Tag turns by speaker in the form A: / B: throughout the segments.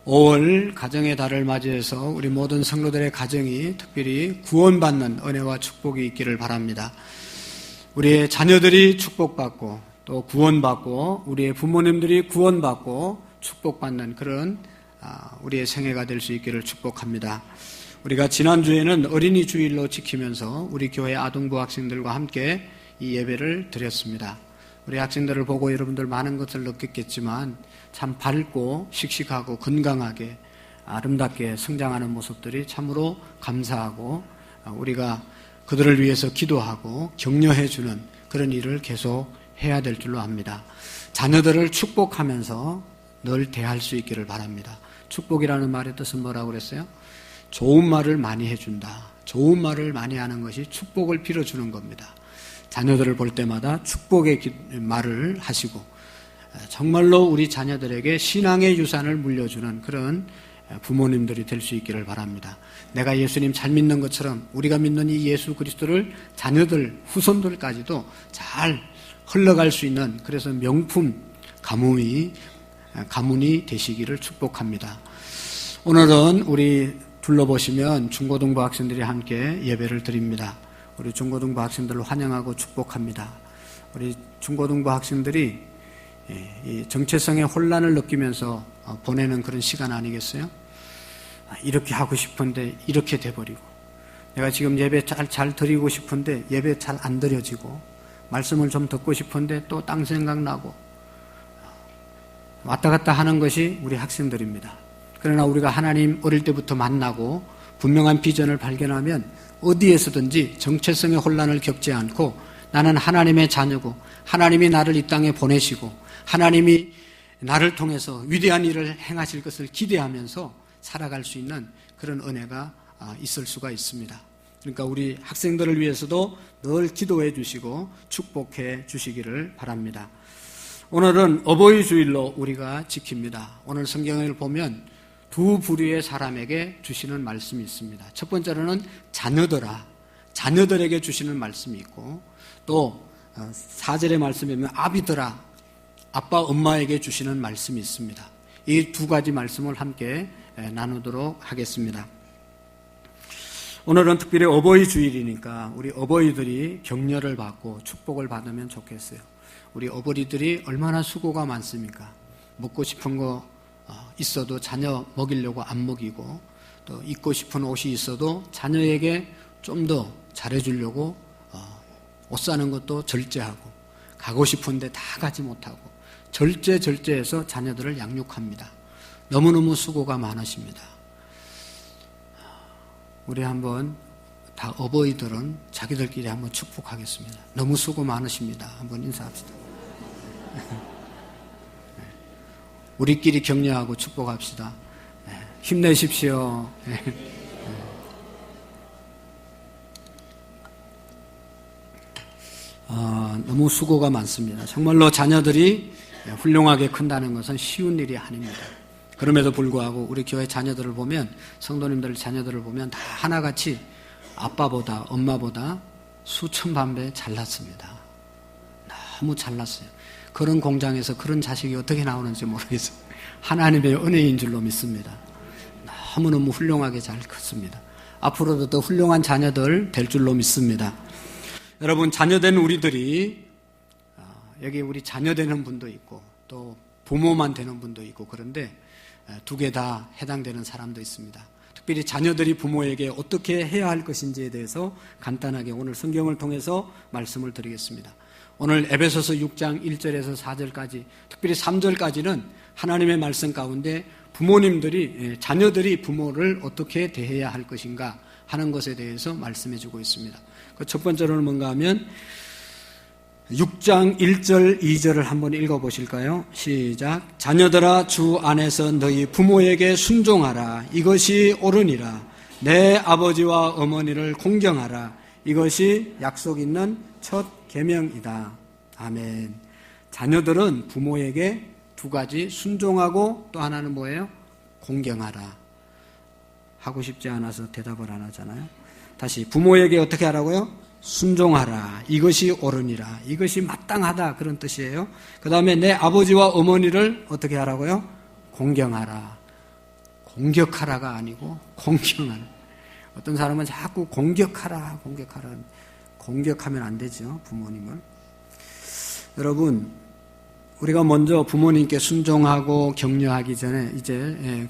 A: 5월 가정의 달을 맞이해서 우리 모든 성도들의 가정이 특별히 구원받는 은혜와 축복이 있기를 바랍니다. 우리의 자녀들이 축복받고 또 구원받고 우리의 부모님들이 구원받고 축복받는 그런 우리의 생애가 될 수 있기를 축복합니다. 우리가 지난주에는 어린이 주일로 지키면서 우리 교회 아동부 학생들과 함께 이 예배를 드렸습니다. 우리 학생들을 보고 여러분들 많은 것을 느꼈겠지만 참 밝고 씩씩하고 건강하게 아름답게 성장하는 모습들이 참으로 감사하고 우리가 그들을 위해서 기도하고 격려해 주는 그런 일을 계속 해야 될 줄로 압니다. 자녀들을 축복하면서 늘 대할 수 있기를 바랍니다. 축복이라는 말의 뜻은 뭐라고 그랬어요? 좋은 말을 많이 해준다. 좋은 말을 많이 하는 것이 축복을 빌어주는 겁니다. 자녀들을 볼 때마다 축복의 말을 하시고 정말로 우리 자녀들에게 신앙의 유산을 물려주는 그런 부모님들이 될 수 있기를 바랍니다. 내가 예수님 잘 믿는 것처럼 우리가 믿는 이 예수 그리스도를 자녀들, 후손들까지도 잘 흘러갈 수 있는 그래서 명품 가문이 되시기를 축복합니다. 오늘은 우리 둘러보시면 중고등부 학생들이 함께 예배를 드립니다. 우리 중고등부 학생들을 환영하고 축복합니다. 우리 중고등부 학생들이 이 정체성의 혼란을 느끼면서 보내는 그런 시간 아니겠어요? 이렇게 하고 싶은데 이렇게 돼버리고 내가 지금 예배 잘 드리고 싶은데 예배 잘 안 드려지고 말씀을 좀 듣고 싶은데 또 딴 생각나고 왔다 갔다 하는 것이 우리 학생들입니다. 그러나 우리가 하나님 어릴 때부터 만나고 분명한 비전을 발견하면 어디에서든지 정체성의 혼란을 겪지 않고 나는 하나님의 자녀고 하나님이 나를 이 땅에 보내시고 하나님이 나를 통해서 위대한 일을 행하실 것을 기대하면서 살아갈 수 있는 그런 은혜가 있을 수가 있습니다. 그러니까 우리 학생들을 위해서도 늘 기도해 주시고 축복해 주시기를 바랍니다. 오늘은 어버이 주일로 우리가 지킵니다. 오늘 성경을 보면 두 부류의 사람에게 주시는 말씀이 있습니다. 첫 번째로는 자녀들아, 자녀들에게 주시는 말씀이 있고 또 4절의 말씀에 보면 아비들아, 아빠 엄마에게 주시는 말씀이 있습니다. 이 두 가지 말씀을 함께 나누도록 하겠습니다. 오늘은 특별히 어버이 주일이니까 우리 어버이들이 격려를 받고 축복을 받으면 좋겠어요. 우리 어버이들이 얼마나 수고가 많습니까? 먹고 싶은 거 있어도 자녀 먹이려고 안 먹이고 또 입고 싶은 옷이 있어도 자녀에게 좀 더 잘해주려고 옷 사는 것도 절제하고 가고 싶은데 다 가지 못하고 절제해서 자녀들을 양육합니다. 너무너무 수고가 많으십니다. 우리 한번 다 어버이들은 자기들끼리 한번 축복하겠습니다. 너무 수고 많으십니다. 한번 인사합시다. 우리끼리 격려하고 축복합시다. 힘내십시오. 너무 수고가 많습니다. 정말로 자녀들이 훌륭하게 큰다는 것은 쉬운 일이 아닙니다. 그럼에도 불구하고 우리 교회 자녀들을 보면 성도님들 자녀들을 보면 다 하나같이 아빠보다 엄마보다 수천 반배 잘났습니다. 너무 잘났어요. 그런 공장에서 그런 자식이 어떻게 나오는지 모르겠어요. 하나님의 은혜인 줄로 믿습니다. 너무너무 훌륭하게 잘 컸습니다. 앞으로도 더 훌륭한 자녀들 될 줄로 믿습니다. 여러분, 자녀된 우리들이 여기 우리 자녀되는 분도 있고 또 부모만 되는 분도 있고 그런데 두 개 다 해당되는 사람도 있습니다. 특별히 자녀들이 부모에게 어떻게 해야 할 것인지에 대해서 간단하게 오늘 성경을 통해서 말씀을 드리겠습니다. 오늘 에베소서 6장 1절에서 4절까지 특별히 3절까지는 하나님의 말씀 가운데 부모님들이 자녀들이 부모를 어떻게 대해야 할 것인가 하는 것에 대해서 말씀해 주고 있습니다. 그 첫 번째로는 뭔가 하면 6장 1절 2절을 한번 읽어보실까요? 시작. 자녀들아 주 안에서 너희 부모에게 순종하라. 이것이 옳으니라. 내 아버지와 어머니를 공경하라. 이것이 약속 있는 첫 계명이다. 아멘. 자녀들은 부모에게 두 가지 순종하고 또 하나는 뭐예요? 공경하라. 하고 싶지 않아서 대답을 안 하잖아요. 다시 부모에게 어떻게 하라고요? 순종하라. 이것이 옳으니라. 이것이 마땅하다. 그런 뜻이에요. 그 다음에 내 아버지와 어머니를 어떻게 하라고요? 공경하라. 공격하라가 아니고 공경하라. 어떤 사람은 자꾸 공격하라. 공격하면 안 되죠, 부모님을. 여러분, 우리가 먼저 부모님께 순종하고 격려하기 전에, 이제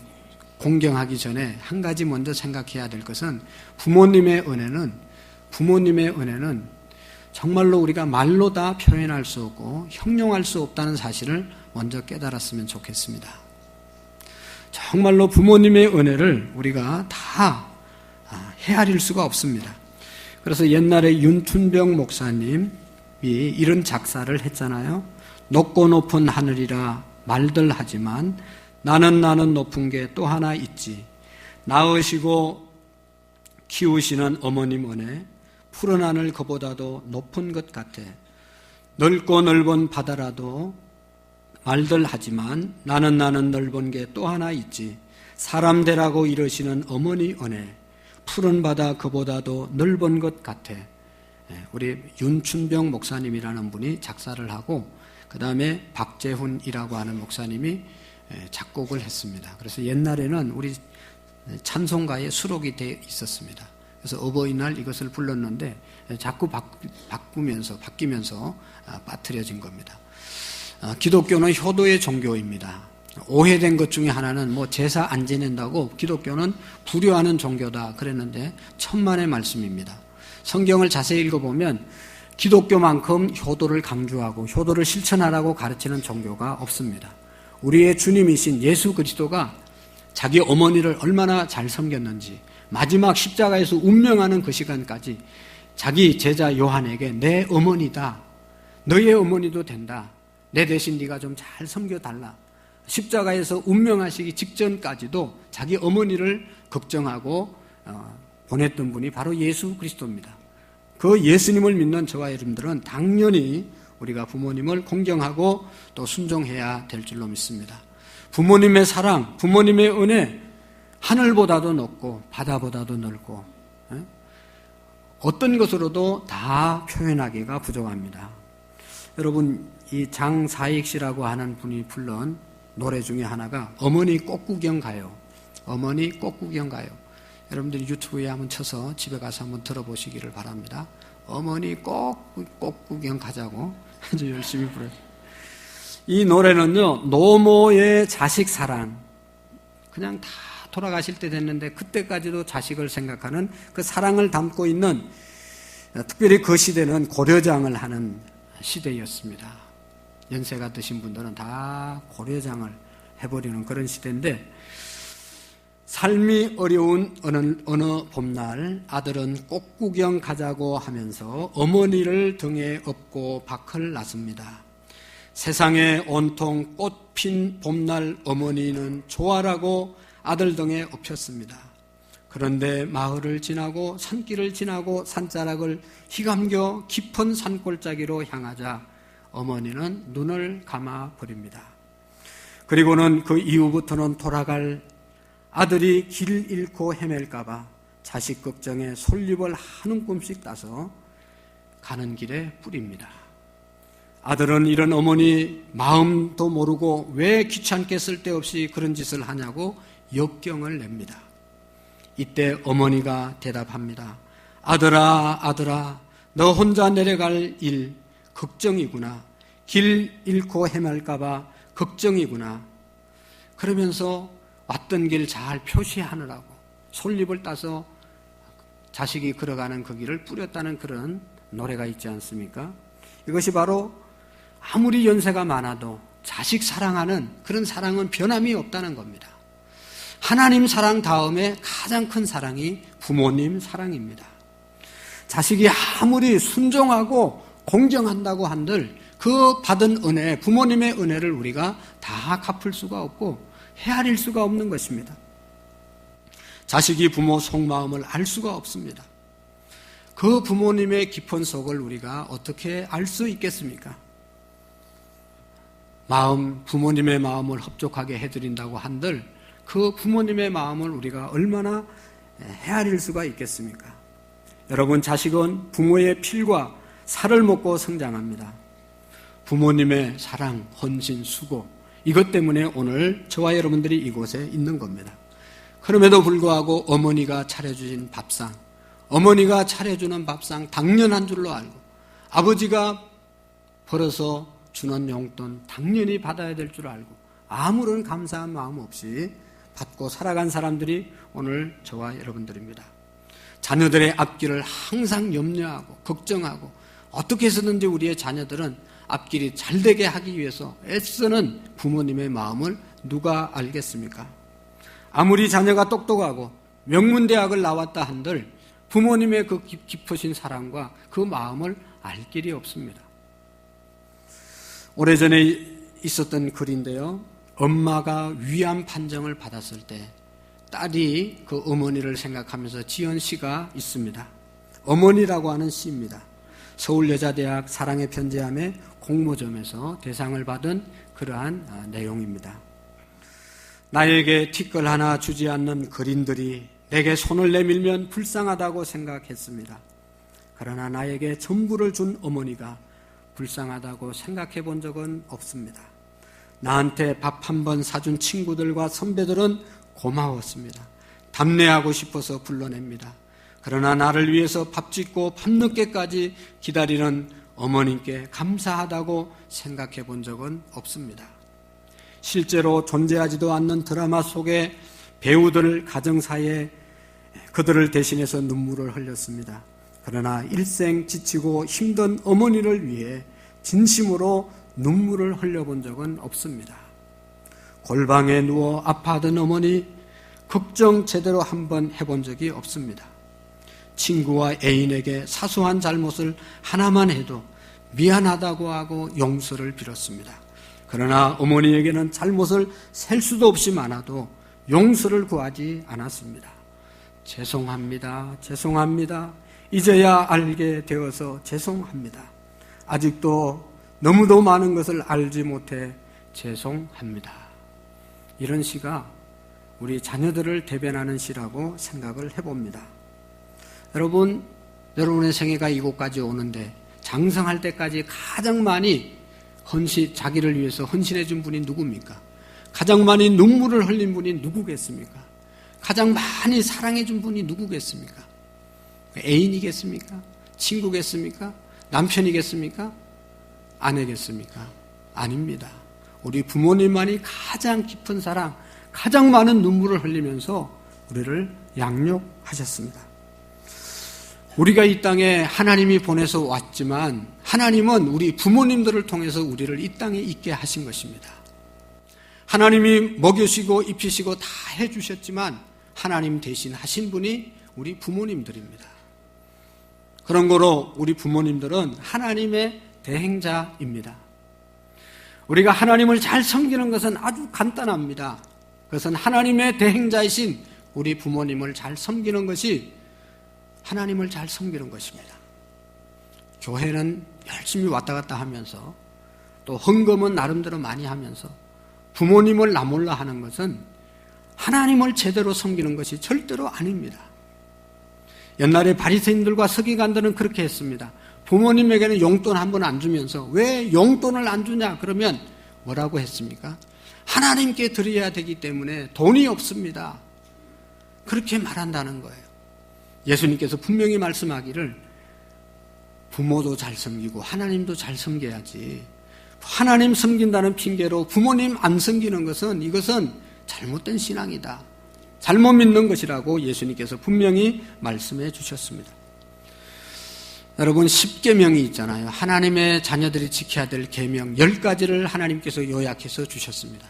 A: 공경하기 전에 한 가지 먼저 생각해야 될 것은 부모님의 은혜는 정말로 우리가 말로 다 표현할 수 없고 형용할 수 없다는 사실을 먼저 깨달았으면 좋겠습니다. 정말로 부모님의 은혜를 우리가 다 헤아릴 수가 없습니다. 그래서 옛날에 윤춘병 목사님이 이런 작사를 했잖아요. 높고 높은 하늘이라 말들 하지만 나는 높은 게 또 하나 있지. 낳으시고 키우시는 어머님 은혜, 푸른 하늘 그보다도 높은 것 같아. 넓고 넓은 바다라도 말들 하지만 나는 넓은 게 또 하나 있지. 사람 되라고 이러시는 어머니 은혜, 푸른 바다 그보다도 넓은 것 같아. 우리 윤춘병 목사님이라는 분이 작사를 하고 그 다음에 박재훈이라고 하는 목사님이 작곡을 했습니다. 그래서 옛날에는 우리 찬송가에 수록이 되어 있었습니다. 그래서 어버이날 이것을 불렀는데 자꾸 바뀌면서 빠뜨려진 겁니다. 기독교는 효도의 종교입니다. 오해된 것 중에 하나는 제사 안 지낸다고 기독교는 불효하는 종교다 그랬는데 천만의 말씀입니다. 성경을 자세히 읽어보면 기독교만큼 효도를 강조하고 효도를 실천하라고 가르치는 종교가 없습니다. 우리의 주님이신 예수 그리스도가 자기 어머니를 얼마나 잘 섬겼는지 마지막 십자가에서 운명하는 그 시간까지 자기 제자 요한에게 내 어머니다. 너의 어머니도 된다. 내 대신 네가 좀 잘 섬겨달라. 십자가에서 운명하시기 직전까지도 자기 어머니를 걱정하고 보냈던 분이 바로 예수 그리스도입니다. 그 예수님을 믿는 저와 여러분들은 당연히 우리가 부모님을 공경하고 또 순종해야 될 줄로 믿습니다. 부모님의 사랑, 부모님의 은혜, 하늘보다도 높고 바다보다도 넓고 어떤 것으로도 다 표현하기가 부족합니다. 여러분, 이 장사익 씨라고 하는 분이 불른 노래 중에 하나가 어머니 꽃구경 가요. 어머니 꽃구경 가요. 여러분들이 유튜브에 한번 쳐서 집에 가서 한번 들어보시기를 바랍니다. 어머니 꽃구경 가자고 아주 열심히 불러요. 이 노래는요, 노모의 자식 사랑, 그냥 다 돌아가실 때 됐는데 그때까지도 자식을 생각하는 그 사랑을 담고 있는, 특별히 그 시대는 고려장을 하는 시대였습니다. 연세가 드신 분들은 다 고려장을 해버리는 그런 시대인데, 삶이 어려운 어느 봄날 아들은 꽃구경 가자고 하면서 어머니를 등에 업고 밖을 나섭니다. 세상에 온통 꽃핀 봄날 어머니는 좋아라고 아들 등에 업혔습니다. 그런데 마을을 지나고 산길을 지나고 산자락을 휘감겨 깊은 산골짜기로 향하자 어머니는 눈을 감아버립니다. 그리고는 그 이후부터는 돌아갈 아들이 길 잃고 헤맬까봐 자식 걱정에 솔잎을 한 움큼씩 따서 가는 길에 뿌립니다. 아들은 이런 어머니 마음도 모르고 왜 귀찮게 쓸데없이 그런 짓을 하냐고 역경을 냅니다. 이때 어머니가 대답합니다. 아들아, 너 혼자 내려갈 일 걱정이구나. 길 잃고 헤맬까봐 걱정이구나. 그러면서 왔던 길 잘 표시하느라고 솔잎을 따서 자식이 걸어가는 그 길을 뿌렸다는 그런 노래가 있지 않습니까? 이것이 바로 아무리 연세가 많아도 자식 사랑하는 그런 사랑은 변함이 없다는 겁니다. 하나님 사랑 다음에 가장 큰 사랑이 부모님 사랑입니다. 자식이 아무리 순종하고 공경한다고 한들 그 받은 은혜, 부모님의 은혜를 우리가 다 갚을 수가 없고 헤아릴 수가 없는 것입니다. 자식이 부모 속마음을 알 수가 없습니다. 그 부모님의 깊은 속을 우리가 어떻게 알 수 있겠습니까? 부모님의 마음을 흡족하게 해드린다고 한들 그 부모님의 마음을 우리가 얼마나 헤아릴 수가 있겠습니까? 여러분, 자식은 부모의 필과 살을 먹고 성장합니다. 부모님의 사랑, 헌신, 수고, 이것 때문에 오늘 저와 여러분들이 이곳에 있는 겁니다. 그럼에도 불구하고 어머니가 차려주신 밥상, 어머니가 차려주는 밥상 당연한 줄로 알고 아버지가 벌어서 주는 용돈 당연히 받아야 될 줄 알고 아무런 감사한 마음 없이 받고 살아간 사람들이 오늘 저와 여러분들입니다. 자녀들의 앞길을 항상 염려하고 걱정하고 어떻게 해서든지 우리의 자녀들은 앞길이 잘되게 하기 위해서 애쓰는 부모님의 마음을 누가 알겠습니까? 아무리 자녀가 똑똑하고 명문대학을 나왔다 한들 부모님의 그 깊으신 사랑과 그 마음을 알 길이 없습니다. 오래전에 있었던 글인데요. 엄마가 위암 판정을 받았을 때 딸이 그 어머니를 생각하면서 지은 시가 있습니다. 어머니라고 하는 시입니다. 서울여자대학 사랑의 편지함의 공모점에서 대상을 받은 그러한 내용입니다. 나에게 티끌 하나 주지 않는 거린들이 내게 손을 내밀면 불쌍하다고 생각했습니다. 그러나 나에게 전부를 준 어머니가 불쌍하다고 생각해 본 적은 없습니다. 나한테 밥 한 번 사준 친구들과 선배들은 고마웠습니다. 답례하고 싶어서 불러냅니다. 그러나 나를 위해서 밥 짓고 밤늦게까지 기다리는 어머님께 감사하다고 생각해 본 적은 없습니다. 실제로 존재하지도 않는 드라마 속의 배우들 가정사에 그들을 대신해서 눈물을 흘렸습니다. 그러나 일생 지치고 힘든 어머니를 위해 진심으로 눈물을 흘려본 적은 없습니다. 골방에 누워 아파하던 어머니 걱정 제대로 한번 해본 적이 없습니다. 친구와 애인에게 사소한 잘못을 하나만 해도 미안하다고 하고 용서를 빌었습니다. 그러나 어머니에게는 잘못을 셀 수도 없이 많아도 용서를 구하지 않았습니다. 죄송합니다. 죄송합니다. 이제야 알게 되어서 죄송합니다. 아직도 너무도 많은 것을 알지 못해 죄송합니다. 이런 시가 우리 자녀들을 대변하는 시라고 생각을 해봅니다. 여러분의 생애가 이곳까지 오는데 장성할 때까지 가장 많이 자기를 위해서 헌신해 준 분이 누굽니까? 가장 많이 눈물을 흘린 분이 누구겠습니까? 가장 많이 사랑해 준 분이 누구겠습니까? 애인이겠습니까? 친구겠습니까? 남편이겠습니까? 아내겠습니까? 아닙니다. 우리 부모님만이 가장 깊은 사랑, 가장 많은 눈물을 흘리면서 우리를 양육하셨습니다. 우리가 이 땅에 하나님이 보내서 왔지만 하나님은 우리 부모님들을 통해서 우리를 이 땅에 있게 하신 것입니다. 하나님이 먹이시고 입히시고 다 해주셨지만 하나님 대신 하신 분이 우리 부모님들입니다. 그런 거로 우리 부모님들은 하나님의 대행자입니다. 우리가 하나님을 잘 섬기는 것은 아주 간단합니다. 그것은 하나님의 대행자이신 우리 부모님을 잘 섬기는 것이 하나님을 잘 섬기는 것입니다. 교회는 열심히 왔다 갔다 하면서 또 헌금은 나름대로 많이 하면서 부모님을 나몰라 하는 것은 하나님을 제대로 섬기는 것이 절대로 아닙니다. 옛날에 바리새인들과 서기관들은 그렇게 했습니다. 부모님에게는 용돈 한 번 안 주면서 왜 용돈을 안 주냐 그러면 뭐라고 했습니까? 하나님께 드려야 되기 때문에 돈이 없습니다. 그렇게 말한다는 거예요. 예수님께서 분명히 말씀하기를 부모도 잘 섬기고 하나님도 잘 섬겨야지, 하나님 섬긴다는 핑계로 부모님 안 섬기는 것은 이것은 잘못된 신앙이다, 잘못 믿는 것이라고 예수님께서 분명히 말씀해 주셨습니다. 여러분, 10계명이 있잖아요. 하나님의 자녀들이 지켜야 될 계명 10가지를 하나님께서 요약해서 주셨습니다.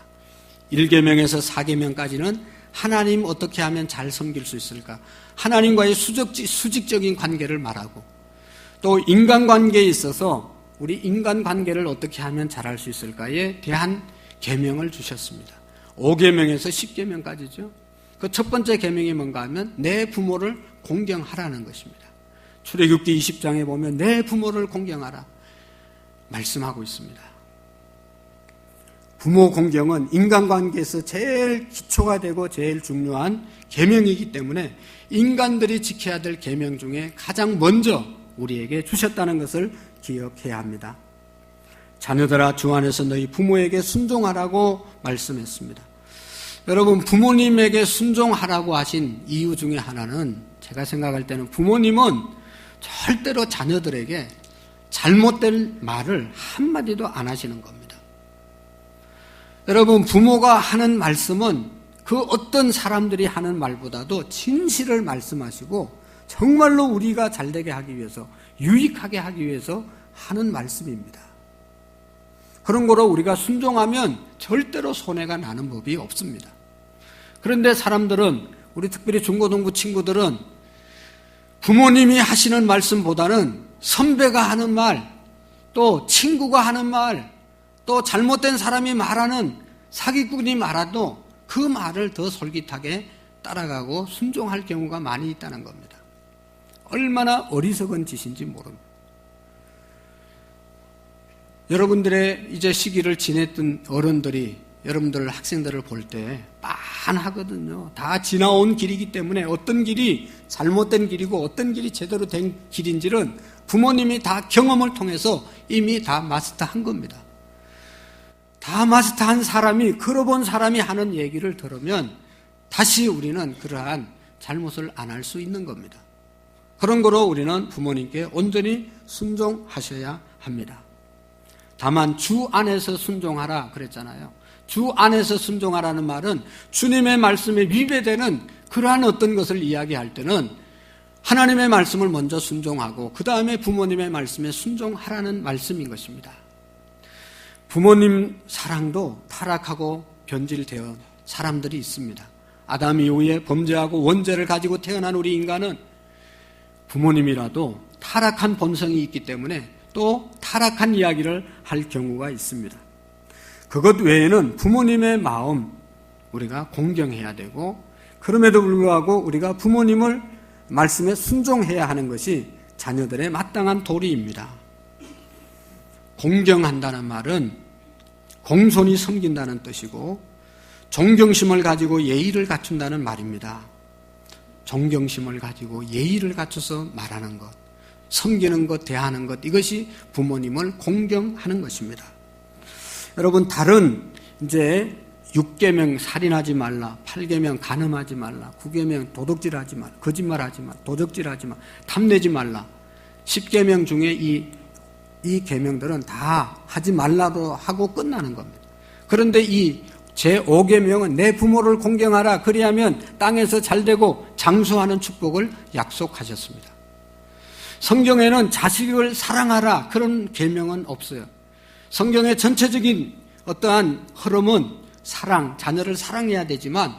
A: 1계명에서 4계명까지는 하나님 어떻게 하면 잘 섬길 수 있을까, 하나님과의 수직적인 관계를 말하고, 또 인간관계에 있어서 우리 인간관계를 어떻게 하면 잘할 수 있을까에 대한 계명을 주셨습니다. 5계명에서 10계명까지죠. 그 첫 번째 계명이 뭔가 하면 내 부모를 공경하라는 것입니다. 출애굽기 20장에 보면 내 부모를 공경하라 말씀하고 있습니다. 부모 공경은 인간관계에서 제일 기초가 되고 제일 중요한 계명이기 때문에 인간들이 지켜야 될 계명 중에 가장 먼저 우리에게 주셨다는 것을 기억해야 합니다. 자녀들아, 주 안에서 너희 부모에게 순종하라고 말씀했습니다. 여러분, 부모님에게 순종하라고 하신 이유 중에 하나는 제가 생각할 때는 부모님은 절대로 자녀들에게 잘못된 말을 한마디도 안 하시는 겁니다. 여러분, 부모가 하는 말씀은 그 어떤 사람들이 하는 말보다도 진실을 말씀하시고 정말로 우리가 잘되게 하기 위해서, 유익하게 하기 위해서 하는 말씀입니다. 그런 거로 우리가 순종하면 절대로 손해가 나는 법이 없습니다. 그런데 사람들은, 우리 특별히 중고등부 친구들은 부모님이 하시는 말씀보다는 선배가 하는 말, 또 친구가 하는 말, 또 잘못된 사람이 말하는, 사기꾼이 말해도 그 말을 더 솔깃하게 따라가고 순종할 경우가 많이 있다는 겁니다. 얼마나 어리석은 짓인지 모릅니다. 여러분들의 이제 시기를 지냈던 어른들이 여러분들 학생들을 볼 때 빤하거든요. 다 지나온 길이기 때문에 어떤 길이 잘못된 길이고 어떤 길이 제대로 된 길인지는 부모님이 다 경험을 통해서 이미 다 마스터한 겁니다. 다 마스터한 사람이, 걸어본 사람이 하는 얘기를 들으면 다시 우리는 그러한 잘못을 안 할 수 있는 겁니다. 그런 거로 우리는 부모님께 온전히 순종하셔야 합니다. 다만 주 안에서 순종하라 그랬잖아요. 주 안에서 순종하라는 말은 주님의 말씀에 위배되는 그러한 어떤 것을 이야기할 때는 하나님의 말씀을 먼저 순종하고 그 다음에 부모님의 말씀에 순종하라는 말씀인 것입니다. 부모님 사랑도 타락하고 변질되어 사람들이 있습니다. 아담 이후에 범죄하고 원죄를 가지고 태어난 우리 인간은 부모님이라도 타락한 본성이 있기 때문에 또 타락한 이야기를 할 경우가 있습니다. 그것 외에는 부모님의 마음 우리가 공경해야 되고, 그럼에도 불구하고 우리가 부모님을 말씀에 순종해야 하는 것이 자녀들의 마땅한 도리입니다. 공경한다는 말은 공손히 섬긴다는 뜻이고 존경심을 가지고 예의를 갖춘다는 말입니다. 존경심을 가지고 예의를 갖춰서 말하는 것, 섬기는 것, 대하는 것, 이것이 부모님을 공경하는 것입니다. 여러분, 다른 이제 6계명 살인하지 말라, 8계명 간음하지 말라, 9계명 도둑질하지 말라, 거짓말하지 말라, 도적질하지 말라, 탐내지 말라, 10계명 중에 이 계명들은 다 하지 말라고 하고 끝나는 겁니다. 그런데 이 제5계명은 내 부모를 공경하라, 그리하면 땅에서 잘되고 장수하는 축복을 약속하셨습니다. 성경에는 자식을 사랑하라 그런 계명은 없어요. 성경의 전체적인 어떠한 흐름은 사랑, 자녀를 사랑해야 되지만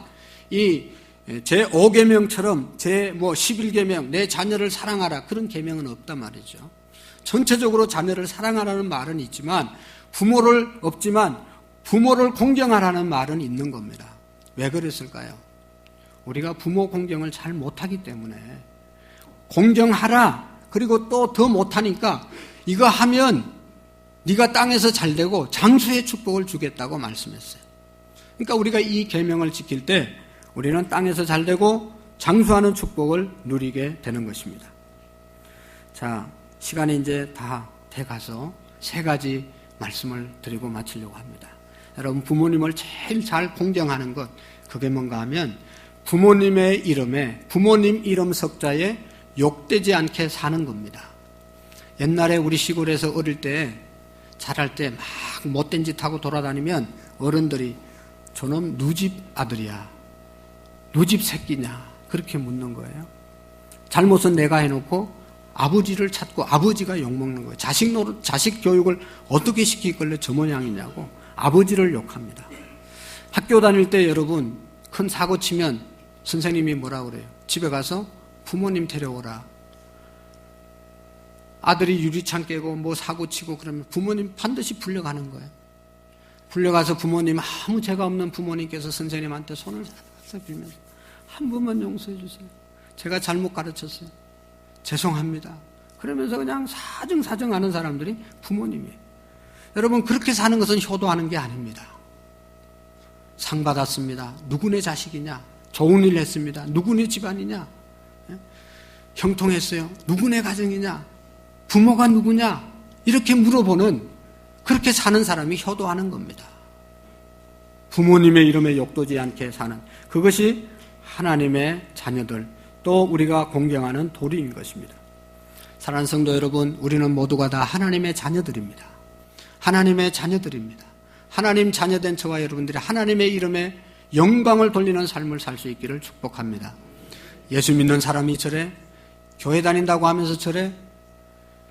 A: 이 제5계명처럼 제11계명 내 자녀를 사랑하라 그런 계명은 없단 말이죠. 전체적으로 자녀를 사랑하라는 말은 있지만 부모를 공경하라는 말은 있는 겁니다. 왜 그랬을까요? 우리가 부모 공경을 잘 못하기 때문에 공경하라, 그리고 또 더 못하니까 이거 하면 네가 땅에서 잘되고 장수의 축복을 주겠다고 말씀했어요. 그러니까 우리가 이 계명을 지킬 때 우리는 땅에서 잘되고 장수하는 축복을 누리게 되는 것입니다. 자, 시간이 이제 다 돼가서 3가지 말씀을 드리고 마치려고 합니다. 여러분, 부모님을 제일 잘 공경하는 것, 그게 뭔가 하면 부모님의 이름에, 부모님 이름 석자에 욕되지 않게 사는 겁니다. 옛날에 우리 시골에서 어릴 때, 자랄 때 막 못된 짓 하고 돌아다니면 어른들이 저놈 누집 아들이야, 누집 새끼냐, 그렇게 묻는 거예요. 잘못은 내가 해놓고 아버지를 찾고 아버지가 욕먹는 거예요. 자식 교육을 어떻게 시키길래 저 모양이냐고 아버지를 욕합니다. 학교 다닐 때 여러분, 큰 사고 치면 선생님이 뭐라 그래요? 집에 가서 부모님 데려오라. 아들이 유리창 깨고 뭐 사고 치고 그러면 부모님 반드시 불려가는 거예요. 불려가서 부모님, 아무 죄가 없는 부모님께서 선생님한테 손을 싹싹 빌면서 한 번만 용서해 주세요. 제가 잘못 가르쳤어요. 죄송합니다. 그러면서 그냥 사정사정 하는 사람들이 부모님이에요. 여러분, 그렇게 사는 것은 효도하는 게 아닙니다. 상 받았습니다. 누구네 자식이냐? 좋은 일 했습니다. 누구네 집안이냐? 형통했어요. 누구네 가정이냐? 부모가 누구냐? 이렇게 물어보는, 그렇게 사는 사람이 효도하는 겁니다. 부모님의 이름에 욕되지 않게 사는, 그것이 하나님의 자녀들, 또 우리가 공경하는 도리인 것입니다. 사랑하는 성도 여러분, 우리는 모두가 다 하나님의 자녀들입니다. 하나님의 자녀들입니다. 하나님 자녀된 저와 여러분들이 하나님의 이름에 영광을 돌리는 삶을 살 수 있기를 축복합니다. 예수 믿는 사람이 저래? 교회 다닌다고 하면서 저래?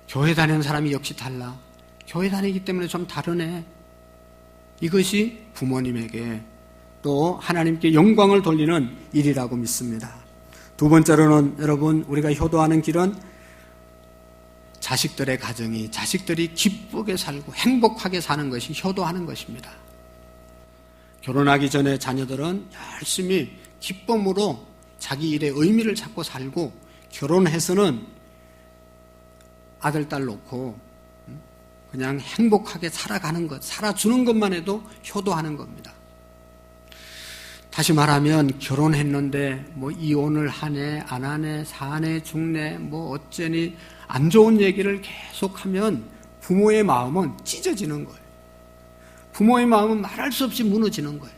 A: 교회 다니는 사람이 역시 달라. 교회 다니기 때문에 좀 다르네. 이것이 부모님에게 또 하나님께 영광을 돌리는 일이라고 믿습니다. 두 번째로는 여러분, 우리가 효도하는 길은 자식들의 가정이, 자식들이 기쁘게 살고 행복하게 사는 것이 효도하는 것입니다. 결혼하기 전에 자녀들은 열심히 기쁨으로 자기 일의 의미를 찾고 살고, 결혼해서는 아들, 딸 놓고 그냥 행복하게 살아가는 것, 살아주는 것만 해도 효도하는 겁니다. 다시 말하면 결혼했는데 뭐 이혼을 하네, 안 하네, 사네, 죽네, 뭐 어쩌니 안 좋은 얘기를 계속하면 부모의 마음은 찢어지는 거예요. 부모의 마음은 말할 수 없이 무너지는 거예요.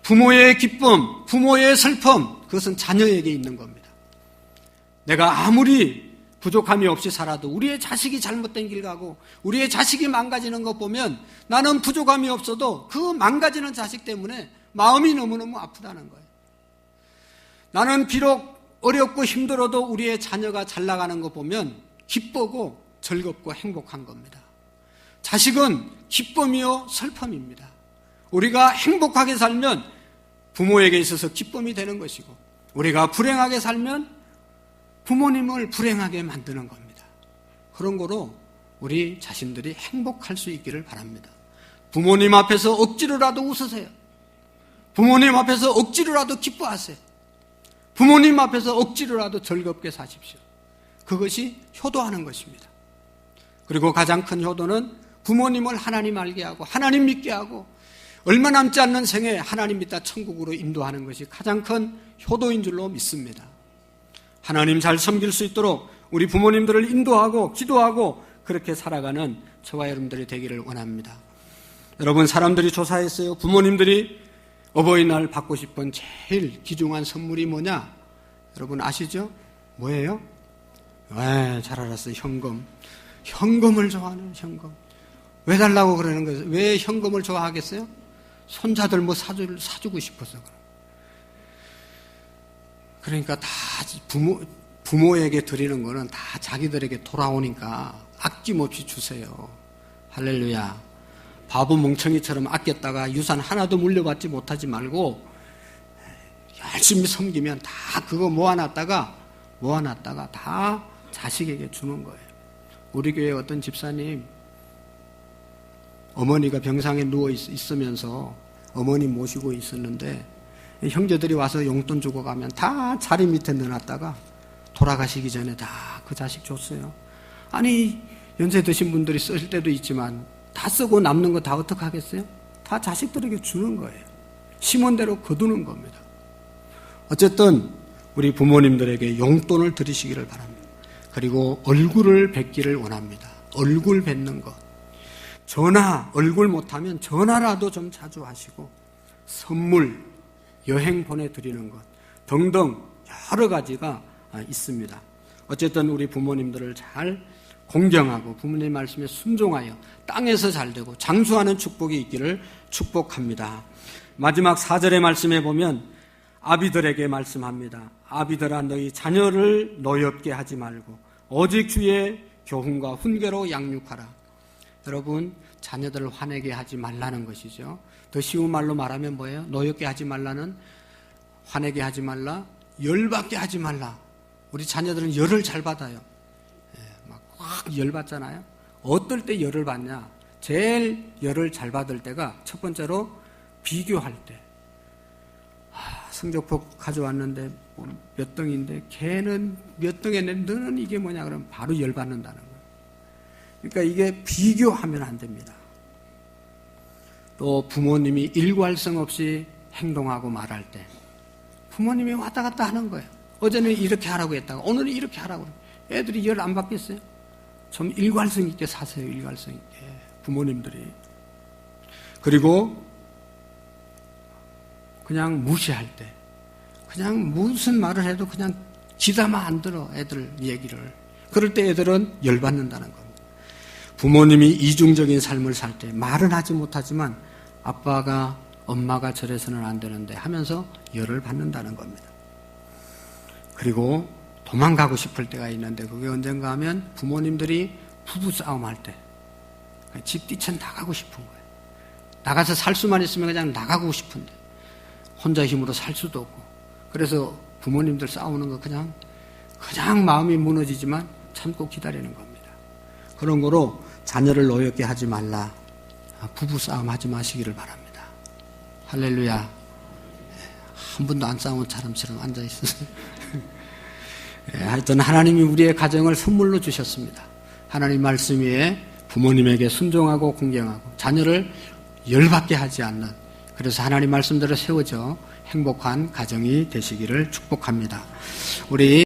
A: 부모의 기쁨, 부모의 슬픔, 그것은 자녀에게 있는 겁니다. 내가 아무리 부족함이 없이 살아도 우리의 자식이 잘못된 길 가고 우리의 자식이 망가지는 것 보면 나는 부족함이 없어도 그 망가지는 자식 때문에 마음이 너무너무 아프다는 거예요. 나는 비록 어렵고 힘들어도 우리의 자녀가 잘 나가는 거 보면 기쁘고 즐겁고 행복한 겁니다. 자식은 기쁨이요 슬픔입니다. 우리가 행복하게 살면 부모에게 있어서 기쁨이 되는 것이고, 우리가 불행하게 살면 부모님을 불행하게 만드는 겁니다. 그런 거로 우리 자신들이 행복할 수 있기를 바랍니다. 부모님 앞에서 억지로라도 웃으세요. 부모님 앞에서 억지로라도 기뻐하세요. 부모님 앞에서 억지로라도 즐겁게 사십시오. 그것이 효도하는 것입니다. 그리고 가장 큰 효도는 부모님을 하나님 알게 하고 하나님 믿게 하고 얼마 남지 않는 생에 하나님 믿다 천국으로 인도하는 것이 가장 큰 효도인 줄로 믿습니다. 하나님 잘 섬길 수 있도록 우리 부모님들을 인도하고 기도하고 그렇게 살아가는 저와 여러분들이 되기를 원합니다. 여러분, 사람들이 조사했어요. 부모님들이 어버이날 받고 싶은 제일 귀중한 선물이 뭐냐? 여러분 아시죠? 뭐예요? 잘 알았어요. 현금. 현금을 좋아하는 현금. 왜 달라고 그러는 거예요? 왜 현금을 좋아하겠어요? 손자들 뭐 사주고 싶어서. 그러니까 다 부모에게 드리는 거는 다 자기들에게 돌아오니까 아낌없이 주세요. 할렐루야. 바보 멍청이처럼 아꼈다가 유산 하나도 물려받지 못하지 말고 열심히 섬기면 다 그거 모아놨다가 다 자식에게 주는 거예요. 우리 교회 어떤 집사님, 어머니가 병상에 누워 있으면서 어머니 모시고 있었는데 형제들이 와서 용돈 주고 가면 다 자리 밑에 넣어놨다가 돌아가시기 전에 다 그 자식 줬어요. 아니, 연세 드신 분들이 쓸 때도 있지만 다 쓰고 남는 거 다 어떡하겠어요? 다 자식들에게 주는 거예요. 심은 대로 거두는 겁니다. 어쨌든 우리 부모님들에게 용돈을 드리시기를 바랍니다. 그리고 얼굴을 뵙기를 원합니다. 얼굴 뵙는 것. 전화, 얼굴 못하면 전화라도 좀 자주 하시고 선물, 여행 보내드리는 것 등등 여러 가지가 있습니다. 어쨌든 우리 부모님들을 잘 공경하고 부모님 말씀에 순종하여 땅에서 잘되고 장수하는 축복이 있기를 축복합니다. 마지막 4절의 말씀에 보면 아비들에게 말씀합니다. 아비들아, 너희 자녀를 노엽게 하지 말고 오직 주의 교훈과 훈계로 양육하라. 여러분, 자녀들을 화내게 하지 말라는 것이죠. 더 쉬운 말로 말하면 뭐예요? 노엽게 하지 말라는, 화내게 하지 말라, 열받게 하지 말라. 우리 자녀들은 열을 잘 받아요. 막 확 열받잖아요. 어떨 때 열을 받냐? 제일 열을 잘 받을 때가 첫 번째로 비교할 때. 성적표 가져왔는데 몇 등인데 걔는 몇 등했는데 너는 이게 뭐냐 그러면 바로 열받는다는 거예요. 그러니까 이게 비교하면 안 됩니다. 또 부모님이 일관성 없이 행동하고 말할 때 부모님이 왔다 갔다 하는 거예요. 어제는 이렇게 하라고 했다가 오늘은 이렇게 하라고 해요. 애들이 열 안 받겠어요? 좀 일관성 있게 사세요. 일관성 있게 부모님들이. 그리고 그냥 무시할 때, 그냥 무슨 말을 해도 그냥 귀담아 안 들어, 애들 얘기를. 그럴 때 애들은 열받는다는 겁니다. 부모님이 이중적인 삶을 살 때 말은 하지 못하지만 아빠가, 엄마가 저래서는 안 되는데 하면서 열을 받는다는 겁니다. 그리고 도망가고 싶을 때가 있는데 그게 언젠가 하면 부모님들이 부부싸움 할 때 집 뛰쳐 나가고 싶은 거예요. 나가서 살 수만 있으면 그냥 나가고 싶은데 혼자 힘으로 살 수도 없고, 그래서 부모님들 싸우는 거 그냥 마음이 무너지지만 참고 기다리는 겁니다. 그런 거로 자녀를 노엽게 하지 말라. 부부싸움 하지 마시기를 바랍니다. 할렐루야. 한 번도 안 싸운 사람처럼 앉아있어요. 하여튼 하나님이 우리의 가정을 선물로 주셨습니다. 하나님 말씀 위에 부모님에게 순종하고 공경하고 자녀를 열받게 하지 않는, 그래서 하나님 말씀대로 세워져 행복한 가정이 되시기를 축복합니다. 우리